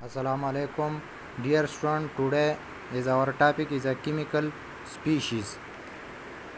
Assalamu alaikum, dear student. Today is our topic is a chemical species.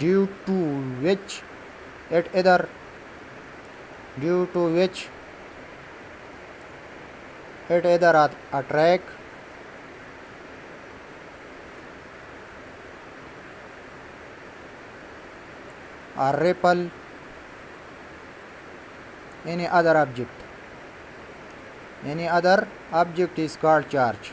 due to which it either attract or repel any other object is called charge.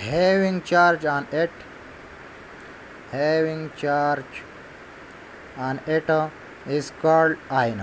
having charge on atom is called ion.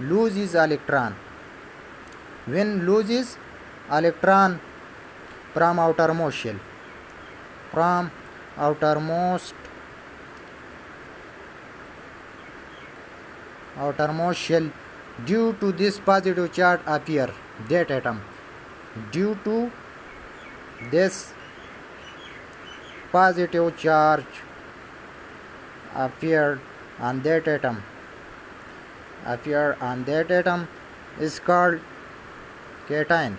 loses electron. When loses electron from outermost shell, due to this positive charge appear that atom. Due to this positive charge appeared on that atom is called cation.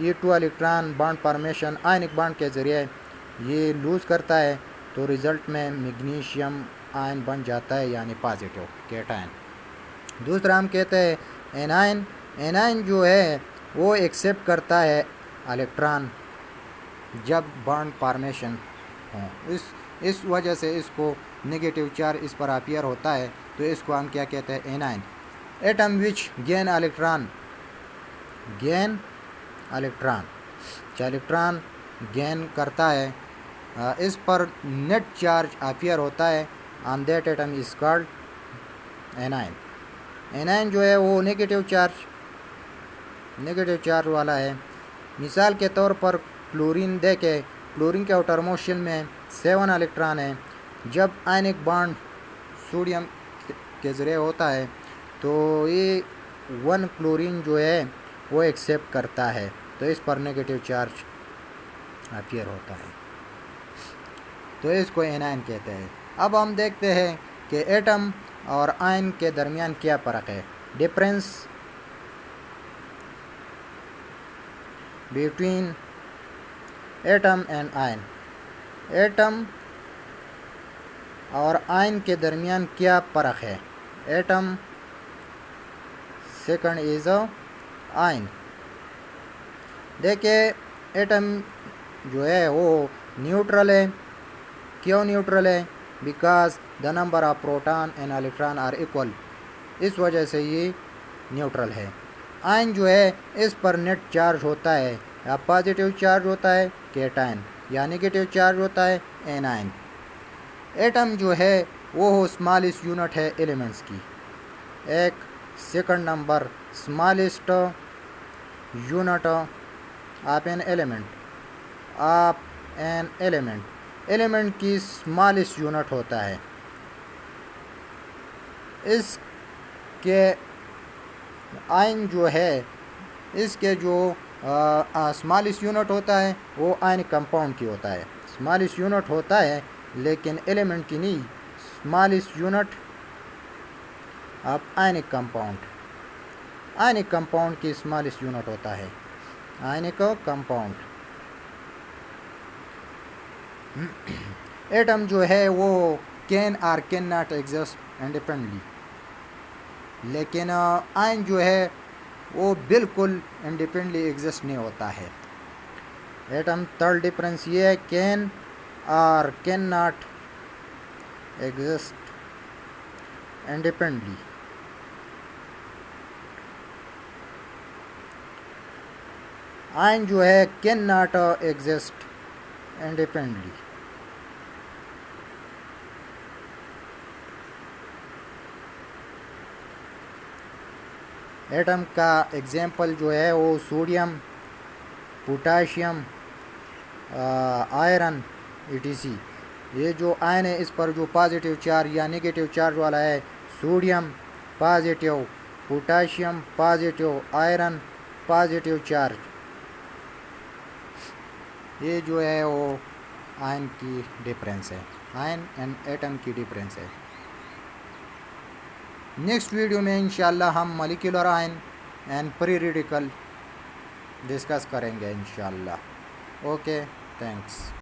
یہ 2 electron bond formation ionic bond کے ذریعے یہ loose کرتا ہے تو result میں magnesium آئن بن جاتا ہے یعنی پازیٹیو کیٹائن. دوسرا ہم کہتے ہیں اینائن. اینائن جو ہے وہ ایکسیپٹ کرتا ہے الیکٹران جب بانڈ فارمیشن ہوں. اس وجہ سے اس کو نگیٹیو چارج اس پر اپیئر ہوتا ہے تو اس کو ہم کیا کہتے ہیں anion. Atom which gain electron electron gain کرتا ہے اس پر نیٹ چارج اپیئر ہوتا ہے on that atom is called anion. Anion جو ہے وہ نگیٹیو چارج والا ہے. مثال کے طور پر کلورین دیکھیں. کلورین کے آؤٹر موسٹ شیل میں 7 الیکٹران ہیں. جب آئنک بانڈ سوڈیم کے ذریعے ہوتا ہے تو یہ 1 کلورین جو ہے وہ ایکسیپٹ کرتا ہے تو اس پر نگیٹیو چارج اپیئر ہوتا ہے تو اس کو اینائن کہتے ہیں. اب ہم دیکھتے ہیں کہ ایٹم اور آئن کے درمیان کیا فرق ہے. Difference between atom and ion. Atom اور آئن کے درمیان کیا فرق ہے. Atom second is ion. دیکھیں ایٹم جو ہے وہ نیوٹرل ہے. کیوں نیوٹرل ہے؟ Because the number of proton and electron are equal. اس وجہ سے یہ نیوٹرل ہے. آئن جو ہے اس پر نیٹ چارج ہوتا ہے یا پازیٹیو چارج ہوتا ہے کیٹائن یا نگیٹیو چارج ہوتا ہے اینائن. ایٹم جو ہے وہ اسمالسٹ یونٹ ہے ایلیمنٹس کی. ایک second number smallest unit of an element element کی اسمالسٹ یونٹ ہوتا ہے. اس کے آئن جو ہے اس کے جو اسمالسٹ یونٹ ہوتا ہے وہ آئن کمپاؤنڈ کی ہوتا ہے. اسمالسٹ یونٹ ہوتا ہے لیکن ایلیمنٹ کی نہیں. Smallest unit of ionic compound کی اسمالسٹ یونٹ ہوتا ہے آئنک کمپاؤنڈ. ایٹم جو ہے وہ کین اور کین ناٹ ایگزسٹ انڈیپینڈنٹلی لیکن آئن جو ہے وہ بالکل انڈیپینڈنٹلی ایگزسٹ نہیں ہوتا ہے. ایٹم تھرڈ ڈفرینس یہ ہے کین اور can not exist independently. Ion جو ہے can not exist independently. Atom کا ایگزامپل جو ہے وہ سوڈیم پوٹاشیم آئرن ETC. یہ جو آئن ہے اس پر جو پازیٹیو چارج یا نگیٹیو چارج والا ہے sodium positive potassium positive iron positive charge. یہ جو ہے وہ آئن کی ڈفرینس ہے. آئن اینڈ ایٹم کی ڈفرینس ہے. نیکسٹ ویڈیو میں انشاءاللہ ہم molecular ion and free radical discuss کریں گے انشاءاللہ. Okay thanks.